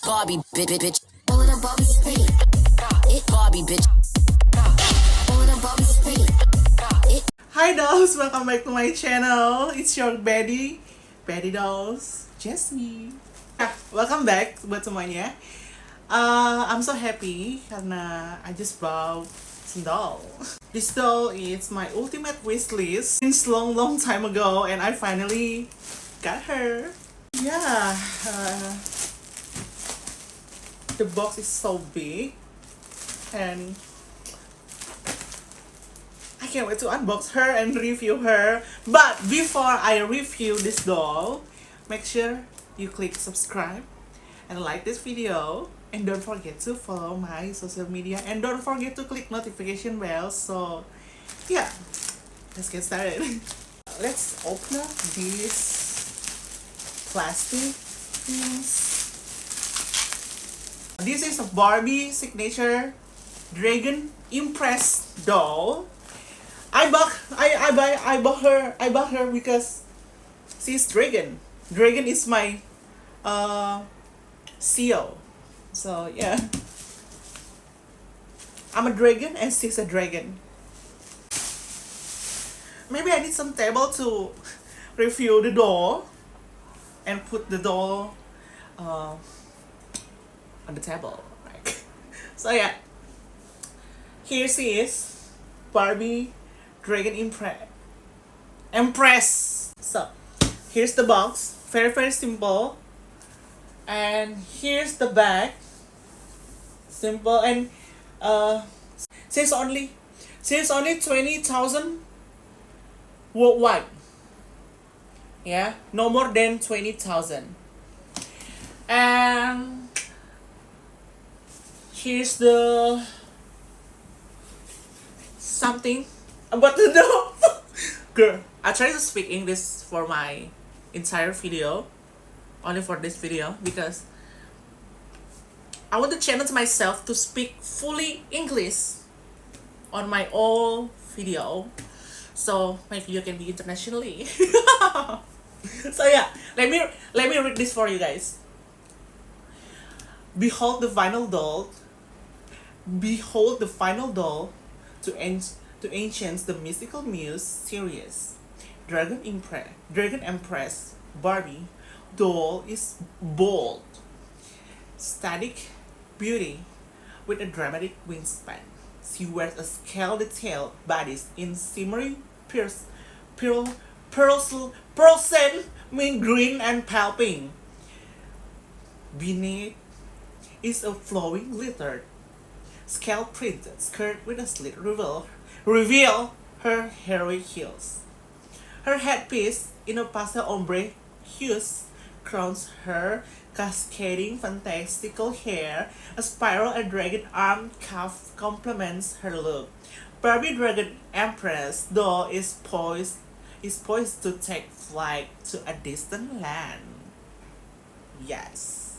Barbie, bitch. All of the Barbies pretty. It Barbie, bitch. All of the Barbies pretty. It. Hi dolls, welcome back to my channel. It's your Betty dolls, Jasmine. Welcome back buat semuanya. I'm so happy karena I just bought some doll. This doll is my ultimate wish list since long time ago, and I finally got her. Yeah, the box is so big, and I can't wait to unbox her and review her. But before I review this doll, make sure you click subscribe and like this video, and don't forget to follow my social media, and don't forget to click notification bell. So yeah, let's get started. Let's open up these plastic things. This is a Barbie signature Dragon Impress doll. I bought her because she's dragon. Dragon is my CEO. So yeah, I'm a dragon and she's a dragon. Maybe I need some table to review the doll and put the doll on the table. Right? So yeah, here she is, Barbie Dragon Empress. So here's the box, very simple, and here's the bag, simple, and since only 20,000 worldwide. Yeah, no more than 20,000. And here's the something about the doll. Girl, I try to speak English for my entire video, only for this video, because I want to challenge myself to speak fully English on my own video, so my video can be internationally. So yeah, let me read this for you guys. Behold the final doll. Behold the final doll to ancient the mystical muse series. Dragon Empress Barbie doll is bold, static beauty with a dramatic wingspan. She wears a scale detailed bodice in shimmering pearlescent, mint green and pale pink. Beneath is a flowing glittered scale printed skirt with a slit reveal her hairy heels. Her headpiece in a pastel ombre hues crowns her cascading fantastical hair. A spiral and dragon arm cuff complements her look. Barbie Dragon Empress doll is poised to take flight to a distant land. Yes,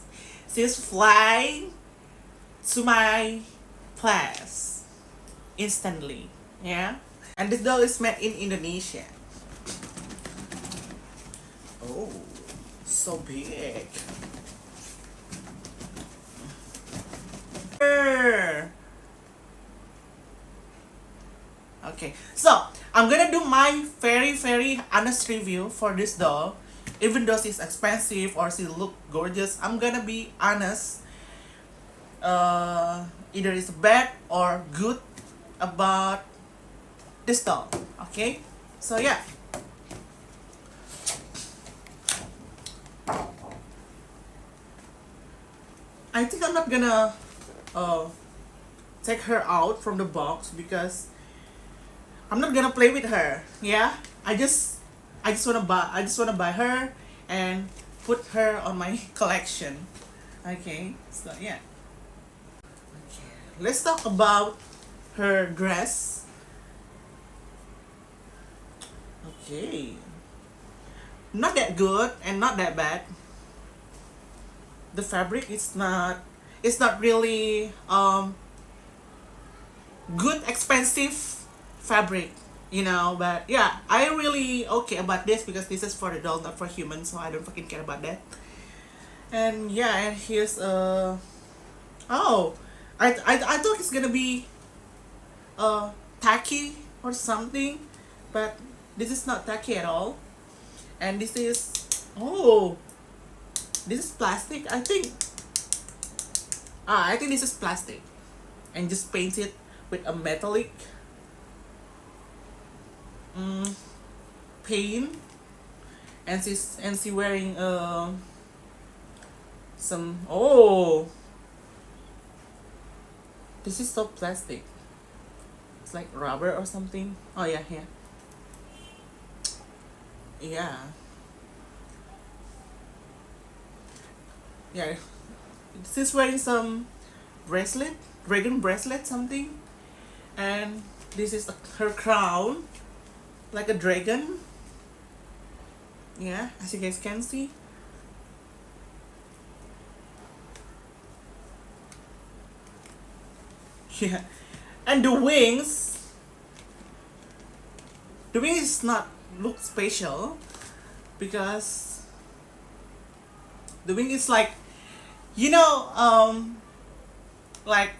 she's flying to my place instantly. Yeah, and this doll is made in Indonesia. Oh, so big. Okay, so I'm gonna do my very honest review for this doll. Even though she's expensive or she look gorgeous, I'm gonna be honest. Either it's bad or good about this doll. Okay, so yeah. I think I'm not gonna take her out from the box because I'm not gonna play with her. Yeah, I just wanna buy her and put her on my collection. Okay, so yeah. Okay, let's talk about her dress. Okay, not that good and not that bad. The fabric is not really good expensive fabric, you know, but yeah, I really okay about this because this is for the doll, not for humans, so I don't fucking care about that. And yeah, and here's oh, I thought it's gonna be tacky or something, but this is not tacky at all. And this is, oh, this is plastic. I think this is plastic, and just paint it with a metallic paint. And she wearing some, oh, this is so plastic. It's like rubber or something. Oh yeah, yeah. Yeah. Yeah. She's wearing some bracelet, dragon bracelet something. And this is her crown, like a dragon. Yeah, as you guys can see. Yeah. And the wings not look special, because the wing is like, you know, like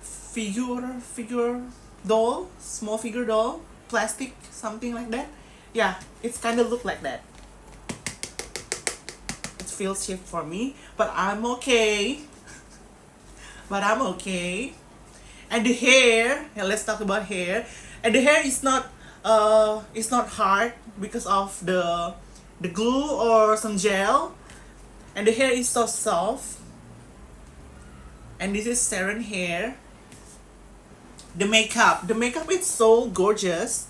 figure doll, small figure doll, plastic, something like that. Yeah, it's kind of look like that. It feels cheap for me, but I'm okay. But I'm okay. And the hair, yeah, let's talk about hair. And the hair is not it's not hard because of the glue or some gel. And the hair is so soft. And this is Saren hair. The makeup is so gorgeous.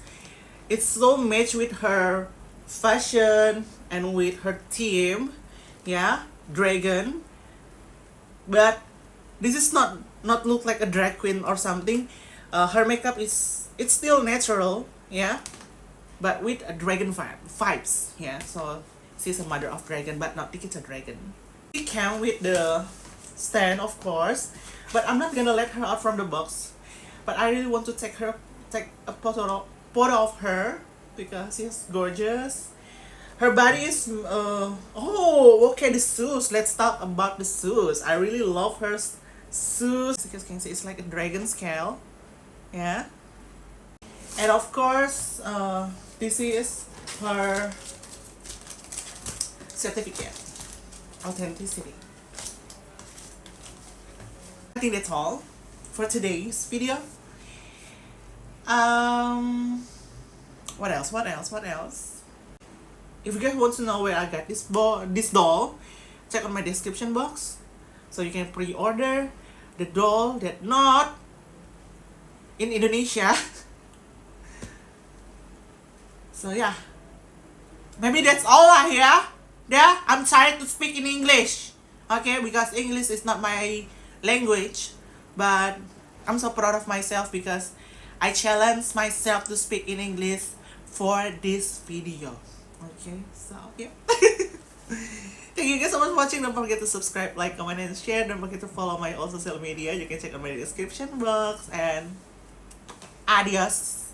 It's so matched with her fashion and with her theme. Yeah, dragon. But this is not look like a drag queen or something. Her makeup is, it's still natural, yeah, but with a dragon vibes, yeah. So she's a mother of dragon, but not Tikita dragon. She came with the stand, of course, but I'm not gonna let her out from the box. But I really want to take a photo of her, because she's gorgeous. Her body is oh, okay, the shoes. Let's talk about the shoes. I really love her shoes. As you can see, it's like a dragon scale. Yeah. And of course, this is her certificate. Authenticity. I think that's all for today's video. What else? If you guys want to know where I got this doll, check on my description box, so you can pre-order the doll that not in Indonesia. So yeah, maybe that's all I hear. Yeah, I'm tired to speak in English. Okay, because English is not my language, but I'm so proud of myself because I challenged myself to speak in English for this video. Okay, so yeah. Thank you guys so much for watching. Don't forget to subscribe, like, comment, and share. Don't forget to follow my all social media. You can check on my description box. And adios.